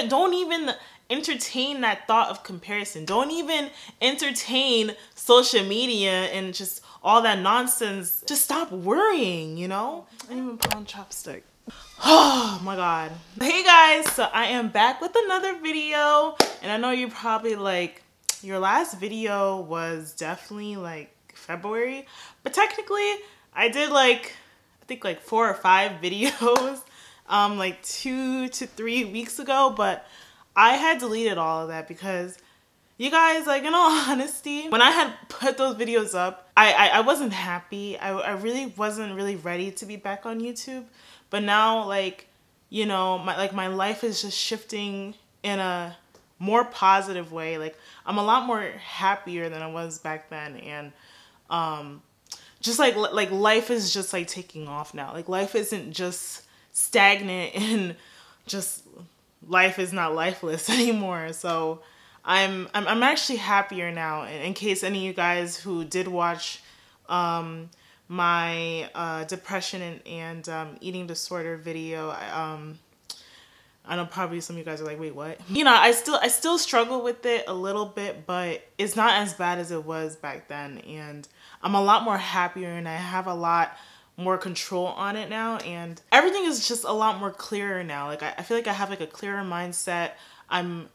don't even entertain that thought of comparison. Don't even entertain social media and just all that nonsense. Just stop worrying, you know? I didn't even put on chopstick. Oh my god. Hey guys, so I am back with another video, and I know you're probably like, your last video was definitely like February, but technically I did like, I think like 4 or 5 videos like 2 to 3 weeks ago, but I had deleted all of that because you guys, like, in all honesty, when I had put those videos up, I wasn't happy. I really wasn't really ready to be back on YouTube. But now, like, you know, my life is just shifting in a more positive way. Like, I'm a lot more happier than I was back then, and just like life is just like taking off now. Like, life isn't just stagnant and just life is not lifeless anymore. So I'm actually happier now. In case any of you guys who did watch my depression and eating disorder video, I know probably some of you guys are like, wait, what? You know, I still struggle with it a little bit, but it's not as bad as it was back then, and I'm a lot more happier, and I have a lot more control on it now, and everything is just a lot more clearer now. Like, I feel like I have like a clearer mindset. I'm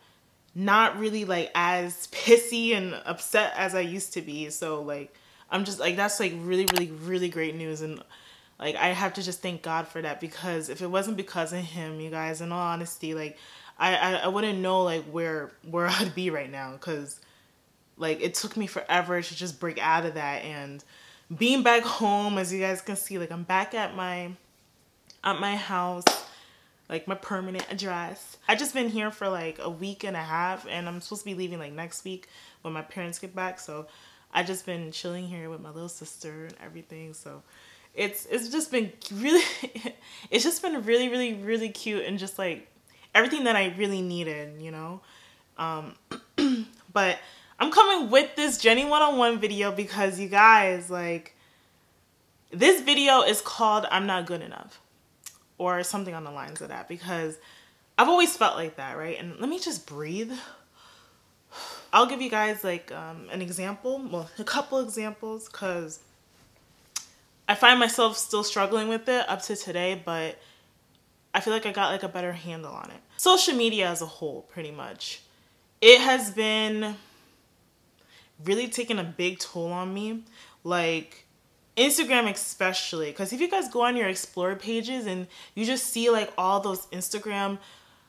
not really like as pissy and upset as I used to be. So like, I'm just like, that's like really great news, and like, I have to just thank God for that, because if it wasn't because of him, you guys, in all honesty, like I wouldn't know like where I'd be right now, because like it took me forever to just break out of that. And being back home, as you guys can see, like I'm back at my house, like my permanent address. I just been here for like a week and a half, and I'm supposed to be leaving like next week when my parents get back. So I just been chilling here with my little sister and everything. So it's just been really, it's just been really cute, and just like everything that I really needed, you know. But I'm coming with this Jenny one-on-one video because you guys, like, this video is called I'm Not Good Enough, or something on the lines of that, because I've always felt like that, right? And let me just breathe. I'll give you guys like an example, well, a couple examples, because I find myself still struggling with it up to today, but I feel like I got like a better handle on it. Social media as a whole, pretty much, it has been really taking a big toll on me. Like, Instagram especially, because if you guys go on your explore pages and you just see like all those Instagram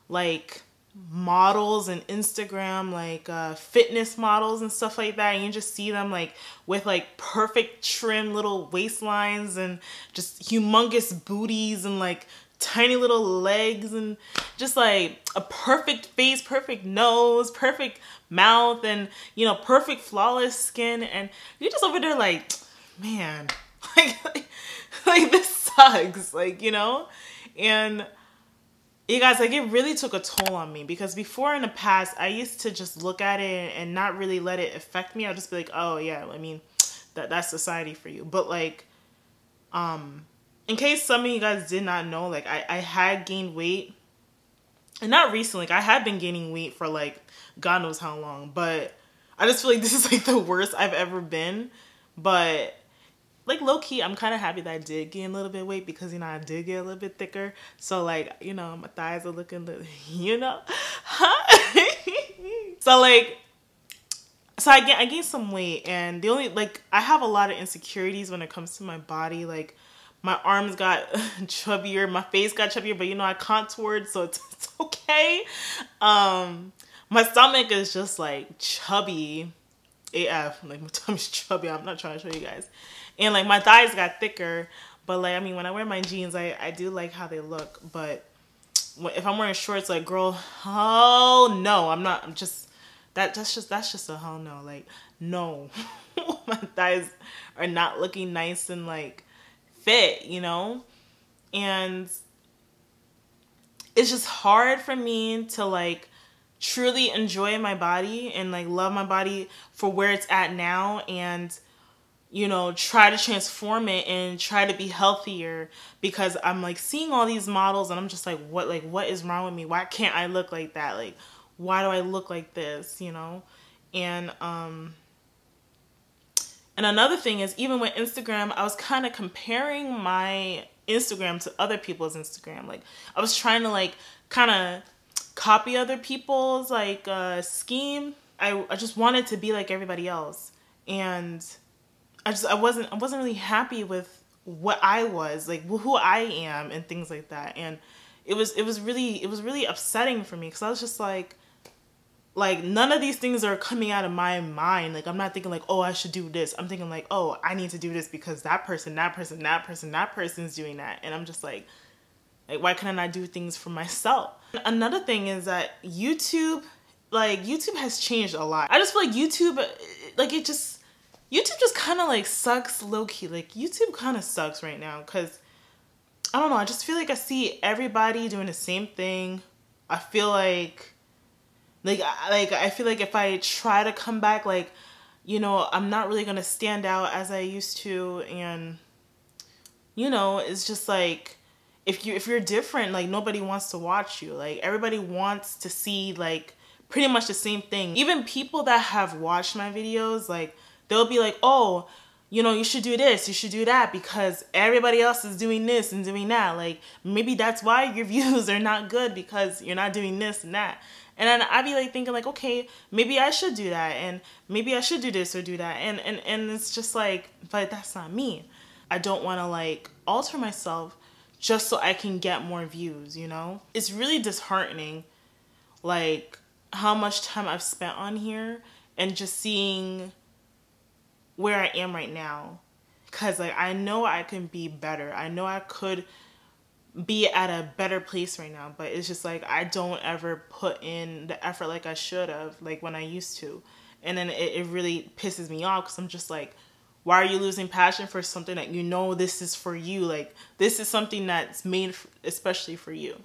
like models and Instagram like fitness models and stuff like that, and you just see them like with like perfect trim little waistlines and just humongous booties and like tiny little legs and just like a perfect face, perfect nose, perfect mouth, and you know, perfect flawless skin, and you're just over there like, man, like this sucks, like, you know. And you guys, like, it really took a toll on me, because before, in the past, I used to just look at it and not really let it affect me. I'll just be like, oh yeah, I mean, that's society for you. But like, in case some of you guys did not know, like I had gained weight, and not recently, like I had been gaining weight for like God knows how long, but I just feel like this is like the worst I've ever been. But like, low-key, I'm kind of happy that I did gain a little bit of weight, because, you know, I did get a little bit thicker. So like, you know, my thighs are looking, you know, so like, so I gained some weight, and the only, like, I have a lot of insecurities when it comes to my body. Like, my arms got chubbier, my face got chubbier, but you know, I contoured, so it's okay. My stomach is just like chubby AF, like my tummy's chubby. I'm not trying to show you guys. And like my thighs got thicker, but like, I mean, when I wear my jeans, I do like how they look. But if I'm wearing shorts, like, girl, oh no, I'm not. I'm just, that's just a hell no. Like, no, my thighs are not looking nice and like fit, you know. And it's just hard for me to like truly enjoy my body and like love my body for where it's at now, and you know, try to transform it and try to be healthier, because I'm like seeing all these models and I'm just like, what is wrong with me? Why can't I look like that? Like, why do I look like this, you know? And another thing is, even with Instagram, I was kind of comparing my Instagram to other people's Instagram. Like, I was trying to like kind of copy other people's like scheme. I just wanted to be like everybody else, and I wasn't really happy with what I was, like who I am and things like that. And it was really upsetting for me, because I was just like none of these things are coming out of my mind. Like, I'm not thinking like, oh, I should do this. I'm thinking like, oh, I need to do this because that person's doing that. And I'm just like, why couldn't I do things for myself? Another thing is that YouTube has changed a lot. I just feel like YouTube just kind of like sucks low-key. Like, YouTube kind of sucks right now, because I don't know, I just feel like I see everybody doing the same thing. I feel like I feel like if I try to come back, like, you know, I'm not really gonna stand out as I used to. And, you know, it's just like, if you're different, like, nobody wants to watch you. Like, everybody wants to see like pretty much the same thing. Even people that have watched my videos, like, they'll be like, oh, you know, you should do this, you should do that, because everybody else is doing this and doing that. Like, maybe that's why your views are not good, because you're not doing this and that. And then I'd be like thinking like, okay, maybe I should do that, and maybe I should do this or do that. And it's just like, but that's not me. I don't want to like alter myself just so I can get more views, you know? It's really disheartening, like, how much time I've spent on here and just seeing where I am right now. Because like, I know I can be better. I know I could be at a better place right now, but it's just like, I don't ever put in the effort like I should have, like when I used to. And then it really pisses me off, because I'm just like, why are you losing passion for something that you know this is for you? Like, this is something that's made especially for you.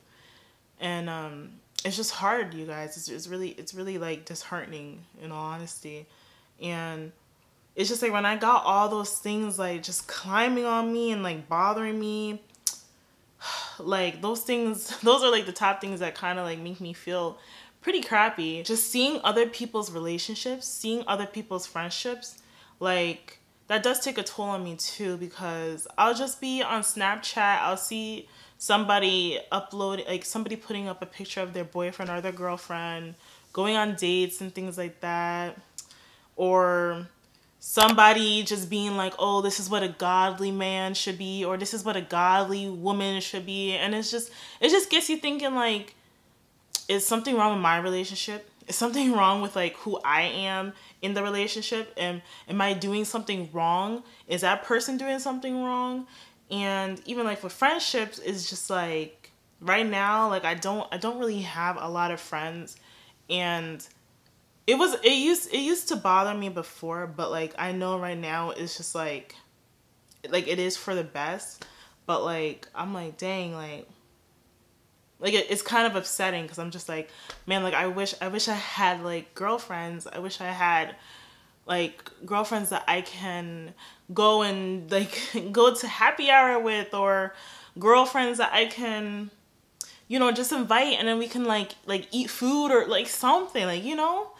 And it's just hard, you guys. It's really like disheartening, in all honesty. And it's just like, when I got all those things like just climbing on me and like bothering me, like, those are like the top things that kind of like make me feel pretty crappy. Just seeing other people's relationships, seeing other people's friendships, like, that does take a toll on me too, because I'll just be on Snapchat, I'll see somebody somebody putting up a picture of their boyfriend or their girlfriend, going on dates and things like that, or somebody just being like, oh, this is what a godly man should be, or this is what a godly woman should be. And it just gets you thinking like, is something wrong with my relationship? Is something wrong with like who I am in the relationship? And am I doing something wrong? Is that person doing something wrong? And even like with friendships, it's just like, right now, like, I don't really have a lot of friends. And it used to bother me before, but like, I know right now it's just like it is for the best. But like, I'm like, dang, like it's kind of upsetting, because I'm just like, man, like, I wish I had like girlfriends. I wish I had like girlfriends that I can go and like go to happy hour with, or girlfriends that I can, you know, just invite, and then we can like eat food or like something, like, you know.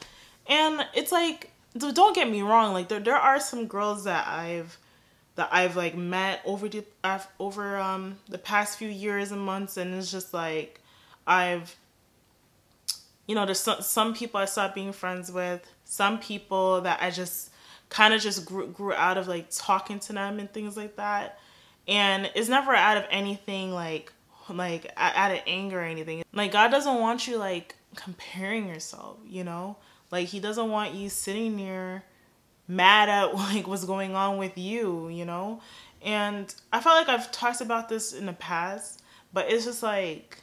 And it's like, don't get me wrong, like, there are some girls that I've like met over the past few years and months, and it's just like, you know, there's some people I stopped being friends with, some people that I just kind of just grew out of like talking to them and things like that. And it's never out of anything like out of anger or anything. Like, God doesn't want you like comparing yourself, you know? Like, he doesn't want you sitting there mad at like what's going on with you, you know? And I felt like I've talked about this in the past, but it's just like,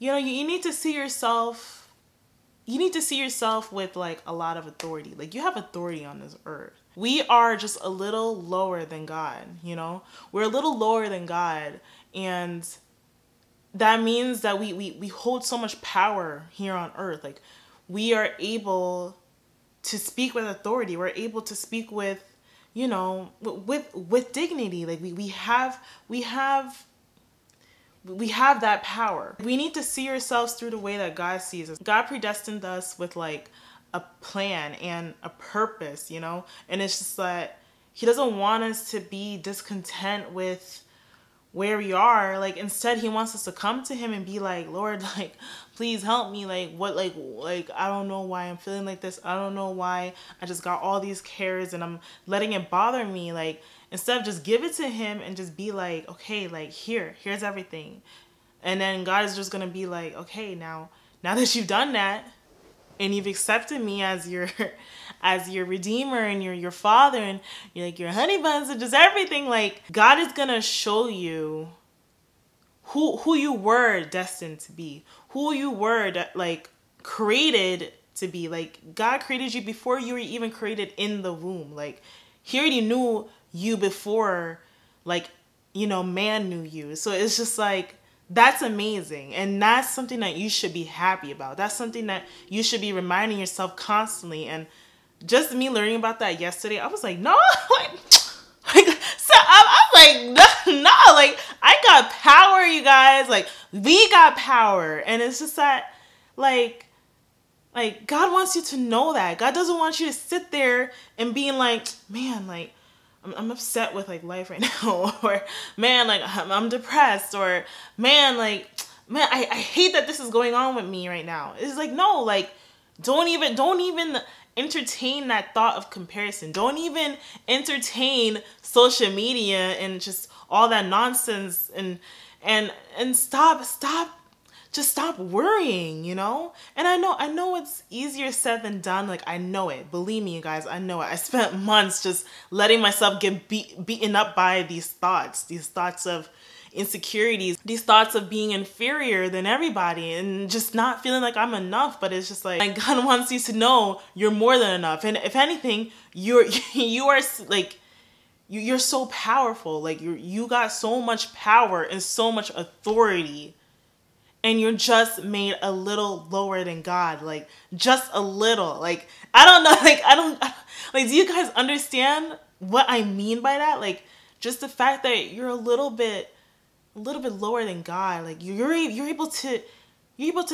you know, you need to see yourself, with like a lot of authority. Like, you have authority on this earth. We are just a little lower than God, you know? We're a little lower than God, and that means that we hold so much power here on earth. Like, we are able to speak with authority. We're able to speak with you know, with dignity. Like we have that power. We need to see ourselves through the way that God sees us. God predestined us with like a plan and a purpose, you know? And it's just that he doesn't want us to be discontent with where we are. Like, instead he wants us to come to him and be like, Lord, like, please help me. Like, what, like I don't know why I'm feeling like this. I don't know why I just got all these cares and I'm letting it bother me. Like, instead of just give it to him and just be like, okay, like, here's everything. And then God is just gonna be like, okay, now that you've done that and you've accepted me as your redeemer and your father and you're like your honey buns and just everything, like, God is gonna show you who you were destined to be, who you were like created to be. Like, God created you before you were even created in the womb. Like, he already knew you before, like, you know, man knew you. So it's just like, that's amazing. And that's something that you should be happy about. That's something that you should be reminding yourself constantly. And just me learning about that yesterday, I was like, no, so I'm like, no, like, I got power, you guys. Like, we got power. And it's just that, like, God wants you to know that. God doesn't want you to sit there and being like, man, like, I'm upset with like life right now, or man, like I'm depressed, or man, I hate that this is going on with me right now. It's like, no, like, don't even entertain that thought of comparison. Don't even entertain social media and just all that nonsense, and stop worrying, you know? And I know it's easier said than done. Like, I know it. Believe me, you guys, I know it. I spent months just letting myself get beaten up by these thoughts of insecurities, these thoughts of being inferior than everybody and just not feeling like I'm enough. But it's just like God wants you to know you're more than enough. And if anything, you are like, you're so powerful. Like, you got so much power and so much authority. And you're just made a little lower than God, like, just a little. Like, I don't know, like, do you guys understand what I mean by that? Like, just the fact that you're a little bit lower than God. Like, you're able to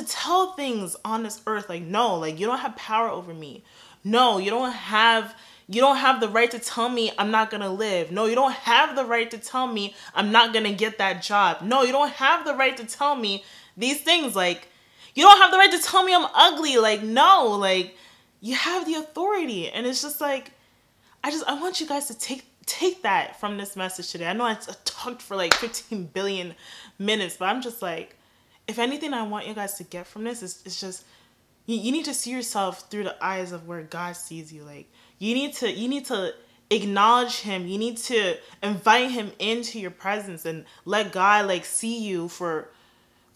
tell things on this earth, like, no, like, you don't have power over me. No, you don't have the right to tell me I'm not gonna live. No, you don't have the right to tell me I'm not gonna get that job. No, you don't have the right to tell me these things. Like, you don't have the right to tell me I'm ugly. Like, no, like, you have the authority. And it's just like, I want you guys to take that from this message today. I know I talked for like 15 billion minutes, but I'm just like, if anything I want you guys to get from this is just, you need to see yourself through the eyes of where God sees you. Like, you need to acknowledge him. You need to invite him into your presence and let God, like, see you for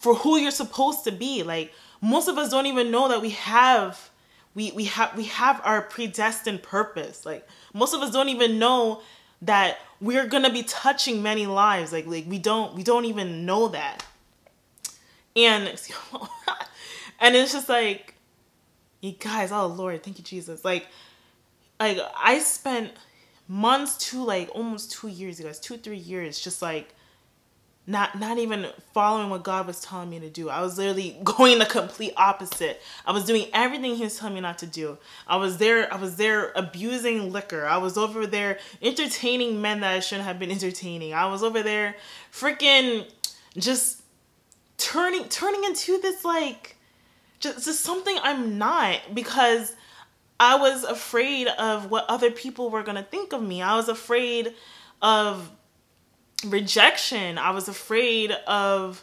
who you're supposed to be. Like, most of us don't even know that we have our predestined purpose. Like, most of us don't even know that we're gonna be touching many lives. Like we don't even know that. And and it's just like, you guys, oh Lord, thank you, Jesus. Like I spent months to like almost 2 years, you guys, 2-3 years, just like not even following what God was telling me to do. I was literally going the complete opposite. I was doing everything he was telling me not to do. I was there abusing liquor. I was over there entertaining men that I shouldn't have been entertaining. I was over there freaking just turning into this like just something I'm not, because I was afraid of what other people were gonna think of me. I was afraid of rejection. I was afraid of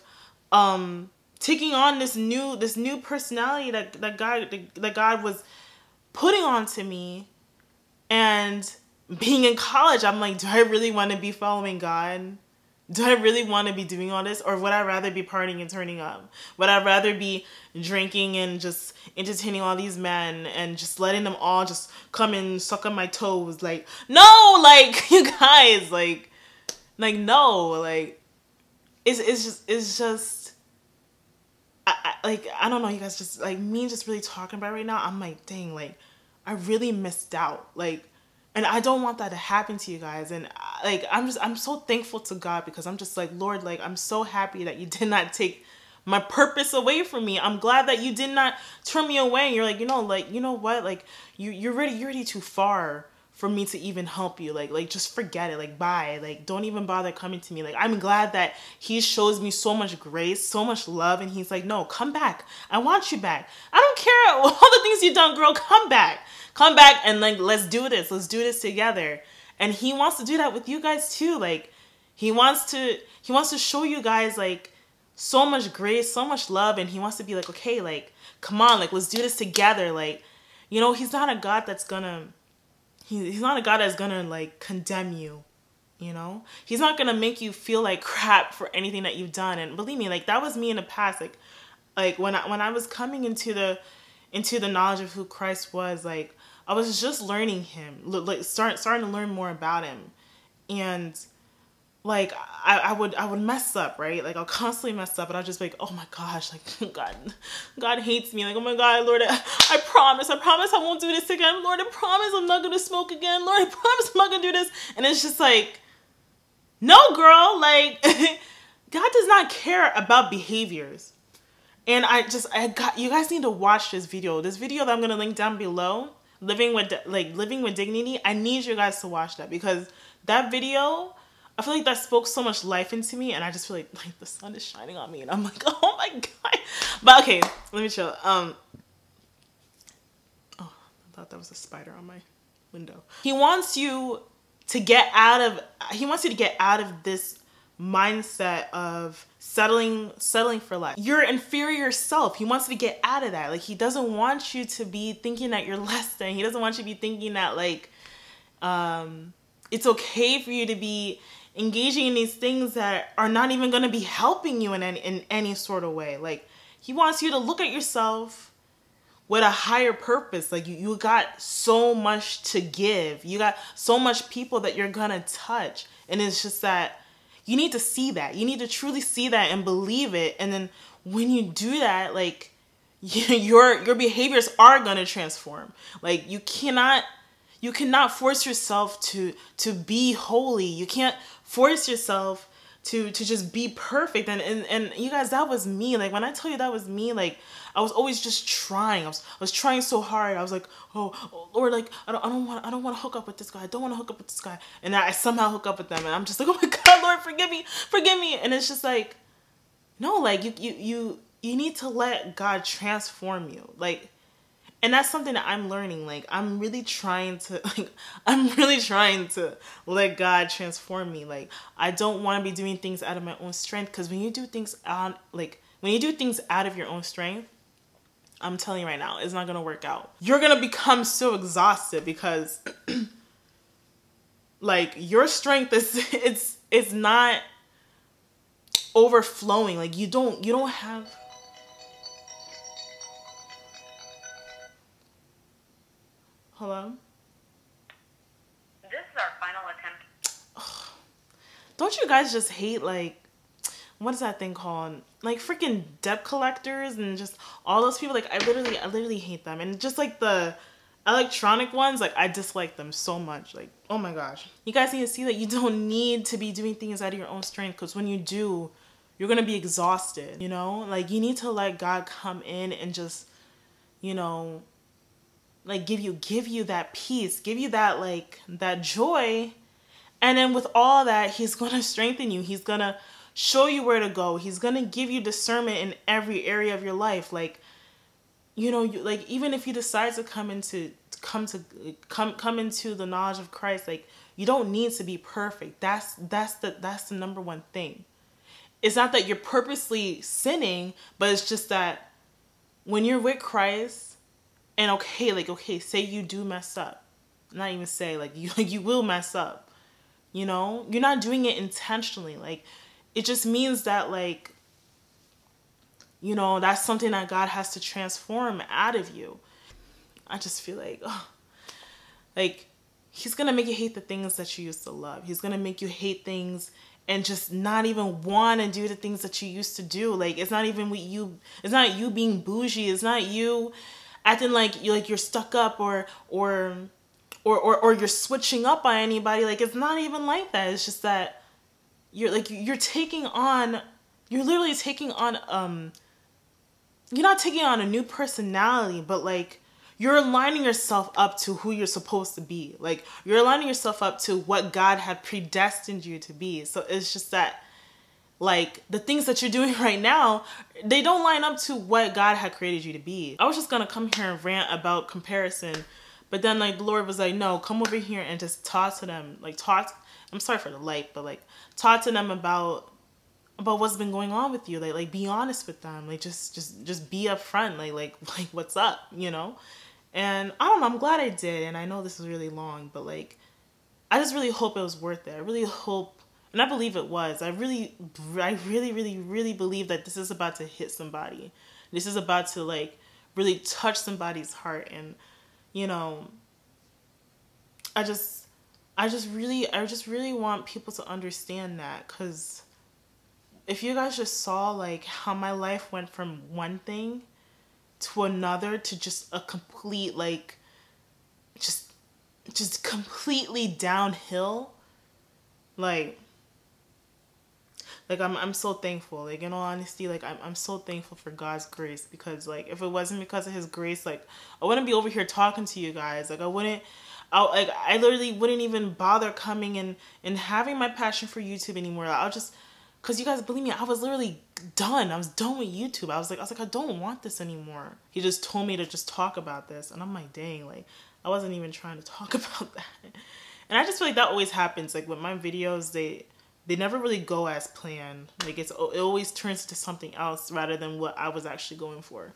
taking on this new personality that God was putting onto me. And being in college, I'm like, do I really want to be following God? Do I really want to be doing all this? Or would I rather be partying and turning up? Would I rather be drinking and just entertaining all these men and just letting them all just come and suck on my toes? Like, no, like, you guys, like no, like it's just I don't know, you guys, just like me just really talking about it right now, I'm like, dang, like I really missed out. Like And I don't want that to happen to you guys. And like, I'm so thankful to God, because I'm just like, Lord, like, I'm so happy that you did not take my purpose away from me. I'm glad that you did not turn me away. And you're like, you know what? Like, you're already too far for me to even help you. Like just forget it. Like, bye. Like, don't even bother coming to me. Like, I'm glad that he shows me so much grace, so much love. And he's like, no, come back. I want you back. I don't care all the things you've done, girl. Come back. Come back and like, let's do this. Let's do this together. And he wants to do that with you guys too. Like, he wants to show you guys like so much grace, so much love. And he wants to be like, okay, like, come on, like, let's do this together. Like, you know, he's not a God that's gonna, he's not a God that's gonna like condemn you. You know, he's not gonna make you feel like crap for anything that you've done. And believe me, like, that was me in the past. Like when I was coming into the knowledge of who Christ was, like, I was just learning him, like starting to learn more about him. And like, I would mess up, right? Like, I'll constantly mess up, and I'll just be like, oh my gosh, like, God hates me. Like, oh my God, Lord, I promise I won't do this again. Lord, I promise I'm not going to smoke again. Lord, I promise I'm not going to do this. And it's just like, no, girl, like, God does not care about behaviors. And you guys need to watch this video. This video that I'm going to link down below, Living with Dignity. I need you guys to watch that, because that video, I feel like that spoke so much life into me, and I just feel like the sun is shining on me, and I'm like, oh my God. But okay, let me chill. Oh, I thought that was a spider on my window. He wants you to get out of this mindset of settling for less. Your inferior self, he wants you to get out of that. Like, he doesn't want you to be thinking that you're less than. He doesn't want you to be thinking that like it's okay for you to be engaging in these things that are not even going to be helping you in any sort of way. Like, he wants you to look at yourself with a higher purpose. Like, you got so much to give. You got so much people that you're going to touch. And it's just that you need to see that. You need to truly see that and believe it. And then when you do that, like, your behaviors are going to transform. Like, you cannot force yourself to be holy. You can't force yourself to just be perfect. And you guys, that was me. Like, when I tell you that was me, like, I was always just trying. I was trying so hard. I was like, oh Lord, like, I don't want to hook up with this guy. I don't want to hook up with this guy. And I somehow hook up with them, and I'm just like, oh my God, Lord, forgive me. And it's just like, no, like, you need to let God transform you. Like, and that's something that I'm learning. Like, I'm really trying to let God transform me. Like, I don't want to be doing things out of my own strength, because when you do things out of your own strength, I'm telling you right now, it's not going to work out. You're going to become so exhausted, because like, your strength it's not overflowing. Like, you don't have. Hello? This is our final attempt. Don't you guys just hate, like, what is that thing called? Like, freaking debt collectors and just all those people. Like, I literally hate them. And just like the electronic ones, like, I dislike them so much. Like, oh my gosh. You guys need to see that you don't need to be doing things out of your own strength, because when you do, you're going to be exhausted, you know? Like, you need to let God come in and just, you know, like, give you that peace, give you that, like, that joy. And then with all that, he's going to strengthen you. He's going to show you where to go. He's going to give you discernment in every area of your life. Like, you know, like, even if you decide to come into the knowledge of Christ, like, you don't need to be perfect. That's the number one thing. It's not that you're purposely sinning, but it's just that when you're with Christ, and okay, say you do mess up. Not even say, like, you will mess up. You know? You're not doing it intentionally. Like, it just means that, like, you know, that's something that God has to transform out of you. I just feel like, like, he's going to make you hate the things that you used to love. He's going to make you hate things and just not even want to do the things that you used to do. Like, it's not even it's not you being bougie. It's not you acting like you're stuck up or or you're switching up on anybody. Like, it's not even like that. It's just that you're literally taking on you're not taking on a new personality, but like you're aligning yourself up to who you're supposed to be. Like, you're aligning yourself up to what God had predestined you to be. So it's just that, like, the things that you're doing right now, they don't line up to what God had created you to be. I was just gonna come here and rant about comparison, but then like the Lord was like, no, come over here and just talk to them. Like, I'm sorry for the light, but like talk to them about what's been going on with you. Like be honest with them. Like just be upfront. Like what's up, you know? And I don't know, I'm glad I did. And I know this is really long, but like, I just really hope it was worth it. I really hope, and I believe it was. I really believe that this is about to hit somebody. This is about to like really touch somebody's heart. And, you know, I just really want people to understand that, because if you guys just saw like how my life went from one thing to another, to just a complete, like, just completely downhill, like I'm so thankful. Like, in all honesty, like I'm so thankful for God's grace, because like if it wasn't because of his grace, like I wouldn't be over here talking to you guys. Like I literally wouldn't even bother coming and having my passion for YouTube anymore. I'll just, because you guys, believe me, I was literally done. I was done with YouTube. I was like, I don't want this anymore. He just told me to just talk about this. And I'm like, dang, like, I wasn't even trying to talk about that. And I just feel like that always happens. Like with my videos, they never really go as planned. Like it always turns into something else rather than what I was actually going for.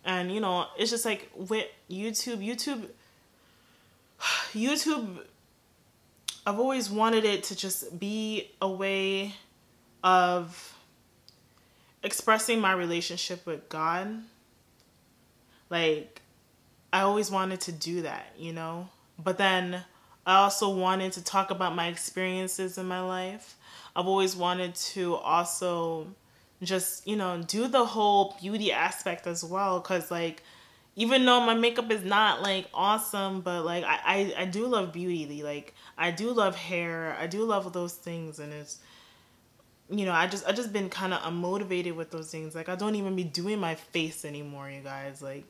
And, you know, it's just like with YouTube, I've always wanted it to just be a way of expressing my relationship with God. Like, I always wanted to do that, you know? But then I also wanted to talk about my experiences in my life. I've always wanted to also just, you know, do the whole beauty aspect as well. Because, like, even though my makeup is not, like, awesome, but, like, I do love beauty. Like, I do love hair. I do love those things. And it's, you know, I just been kind of unmotivated with those things. Like, I don't even be doing my face anymore, you guys. Like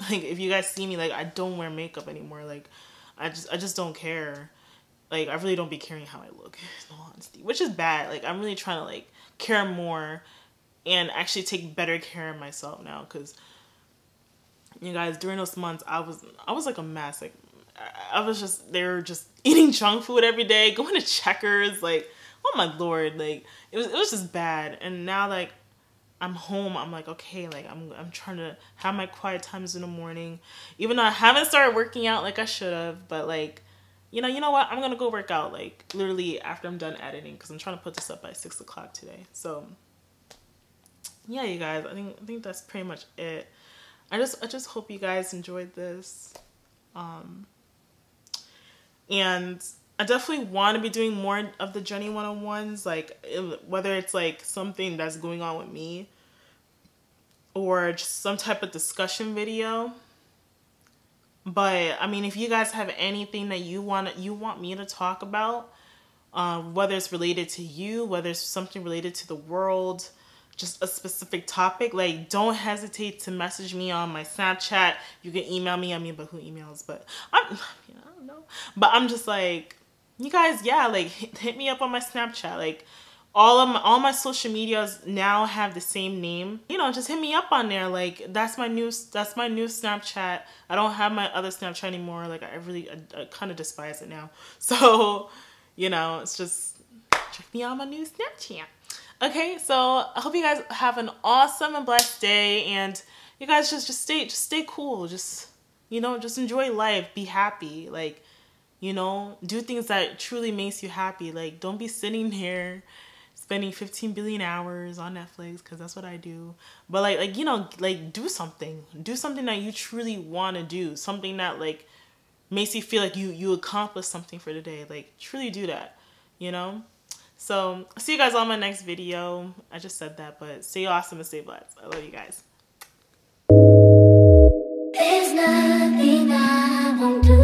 if you guys see me, like, I don't wear makeup anymore. Like, I just don't care. Like, I really don't be caring how I look, in all honesty, which is bad. Like, I'm really trying to, like, care more and actually take better care of myself now. Because, you guys, during those months, I was like a mess. Like, I was just there, just eating junk food every day, going to Checkers, like, oh my Lord, like, it was just bad. And now, like, I'm home, I'm like, okay, like, I'm trying to have my quiet times in the morning, even though I haven't started working out like I should have. But, like, you know what, I'm gonna go work out, like, literally after I'm done editing, because I'm trying to put this up by 6 o'clock today. So yeah, you guys, I think that's pretty much it. I just hope you guys enjoyed this, and I definitely want to be doing more of the Jenny one-on-ones, like, whether it's like something that's going on with me or just some type of discussion video. But I mean, if you guys have anything that you want me to talk about, whether it's related to you, whether it's something related to the world, just a specific topic, like, don't hesitate to message me on my Snapchat. You can email me. I mean, but who emails? But I don't know. But I'm just like, you guys, yeah, like, hit me up on my Snapchat. Like, all my social medias now have the same name. You know, just hit me up on there. Like, that's my new Snapchat. I don't have my other Snapchat anymore. Like, I kind of despise it now. So, you know, it's just, check me out on my new Snapchat. Okay, so I hope you guys have an awesome and blessed day, and you guys just stay cool. Just, you know, just enjoy life. Be happy. Like, you know, do things that truly makes you happy. Like, don't be sitting here spending 15 billion hours on Netflix, because that's what I do. But like, you know, like, do something that you truly want to do, something that, like, makes you feel like you accomplished something for the day. Like, truly do that, you know. So I'll see you guys on my next video. I just said that, but stay awesome and stay blessed. I love you guys. There's nothing I won't do.